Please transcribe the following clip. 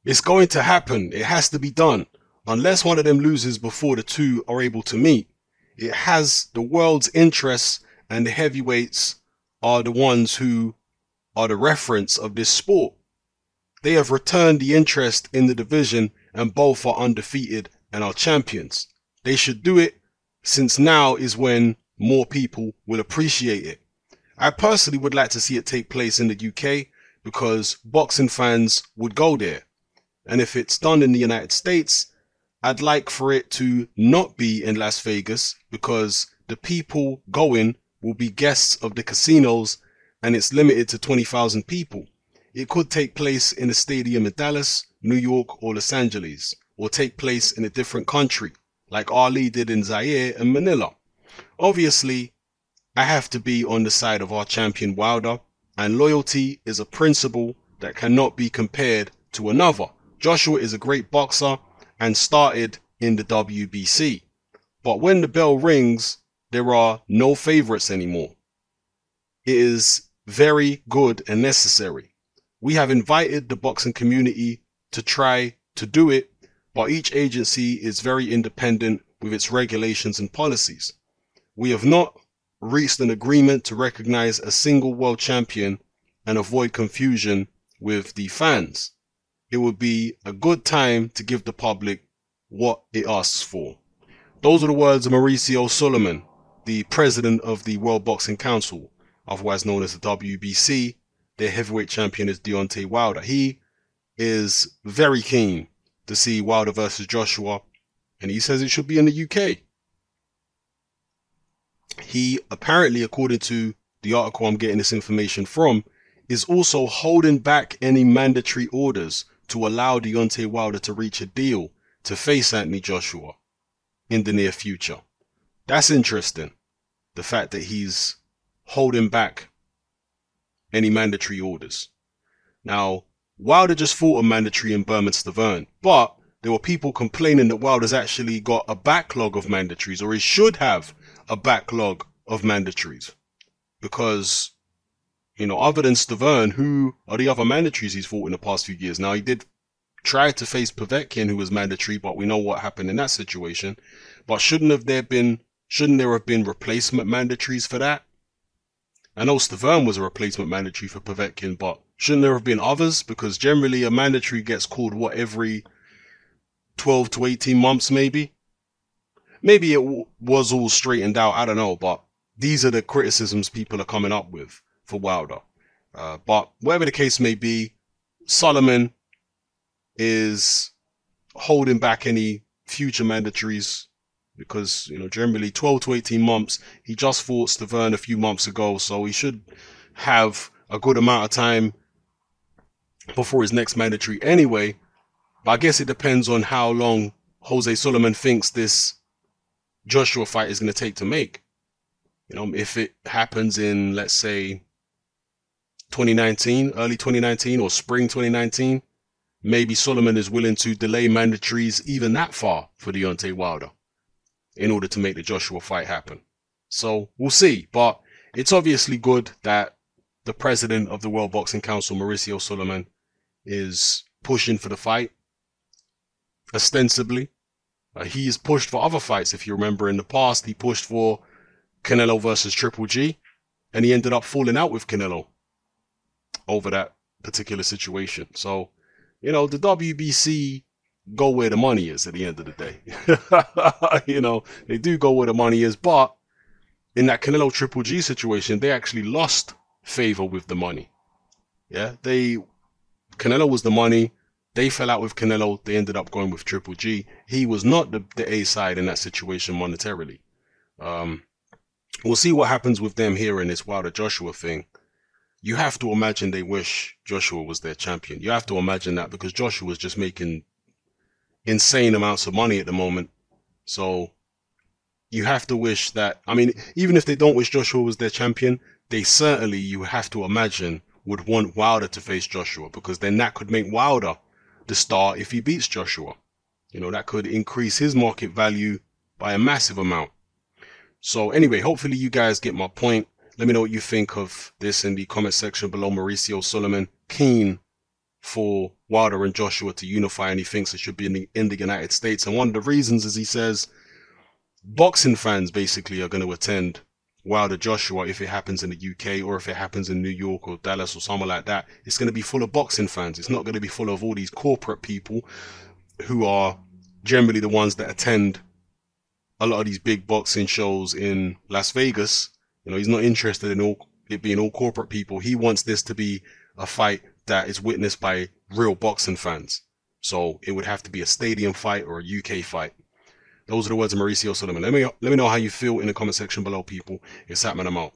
It's going to happen. It has to be done. Unless one of them loses before the two are able to meet. It has the world's interests, and the heavyweights are the ones who are the reference of this sport. They have returned the interest in the division, and both are undefeated and are champions. They should do it, since now is when more people will appreciate it. I personally would like to see it take place in the UK because boxing fans would go there. And if it's done in the United States, I'd like for it to not be in Las Vegas because the people going will be guests of the casinos and it's limited to 20,000 people. It could take place in a stadium in Dallas, New York, or Los Angeles, or take place in a different country, like Ali did in Zaire and Manila. Obviously, I have to be on the side of our champion Wilder, and loyalty is a principle that cannot be compared to another. Joshua is a great boxer and started in the WBC. But when the bell rings, there are no favorites anymore. It is very good and necessary. We have invited the boxing community to try to do it, but each agency is very independent with its regulations and policies. We have not reached an agreement to recognize a single world champion and avoid confusion with the fans. It would be a good time to give the public what it asks for. Those are the words of Mauricio Sulaiman, the president of the World Boxing Council, otherwise known as the WBC. Their heavyweight champion is Deontay Wilder. He is very keen to see Wilder versus Joshua, and he says it should be in the UK. He apparently, according to the article I'm getting this information from, is also holding back any mandatory orders to allow Deontay Wilder to reach a deal to face Anthony Joshua in the near future. That's interesting. The fact that he's holding back any mandatory orders. Now, Wilder just fought a mandatory in Berman-Stavern, but there were people complaining that Wilder's actually got a backlog of mandatories, or he should have a backlog of mandatories. Because, you know, other than Stavern, who are the other mandatories he's fought in the past few years? Now, he did try to face Povetkin, who was mandatory, but we know what happened in that situation. But shouldn't there have been replacement mandatories for that? I know Stavern was a replacement mandatory for Povetkin, but shouldn't there have been others? Because generally a mandatory gets called, what, every 12 to 18 months maybe? Maybe it was all straightened out, I don't know, but these are the criticisms people are coming up with for Wilder. But whatever the case may be, Sulaiman is holding back any future mandatories because, you know, generally 12 to 18 months. He just fought Stavern a few months ago, so he should have a good amount of time before his next mandatory anyway. But I guess it depends on how long Jose Sulaiman thinks this Joshua fight is going to take to make. You know, if it happens in, let's say, 2019, early 2019 or spring 2019, maybe Sulaiman is willing to delay mandatories even that far for Deontay Wilder in order to make the Joshua fight happen. So we'll see. But it's obviously good that the president of the World Boxing Council, Mauricio Sulaiman, is pushing for the fight. Ostensibly, he has pushed for other fights. If you remember, in the past, he pushed for Canelo versus Triple G, and he ended up falling out with Canelo over that particular situation. So, you know, the WBC go where the money is at the end of the day. You know, they do go where the money is, but in that Canelo Triple G situation, they actually lost favor with the money. Yeah, Canelo was the money. They fell out with Canelo. They ended up going with Triple G. He was not the A side in that situation monetarily. We'll see what happens with them here in this Wilder Joshua thing. You have to imagine they wish Joshua was their champion. You have to imagine that because Joshua is just making insane amounts of money at the moment. So you have to wish that, I mean, even if they don't wish Joshua was their champion, they certainly, you have to imagine, would want Wilder to face Joshua, because then that could make Wilder the star if he beats Joshua. You know, that could increase his market value by a massive amount. So anyway, hopefully you guys get my point. Let me know what you think of this in the comment section below. Mauricio Sulaiman, keen for Wilder and Joshua to unify, and he thinks it should be in the United States. And one of the reasons is he says boxing fans basically are going to attend Wilder Joshua if it happens in the UK, or if it happens in New York or Dallas or somewhere like that. It's going to be full of boxing fans. It's not going to be full of all these corporate people who are generally the ones that attend a lot of these big boxing shows in Las Vegas. You know, he's not interested in it being all corporate people. He wants this to be a fight that is witnessed by real boxing fans. So it would have to be a stadium fight or a UK fight. Those are the words of Mauricio Sulaiman. Let me know how you feel in the comment section below, people. It's Satman, I'm out.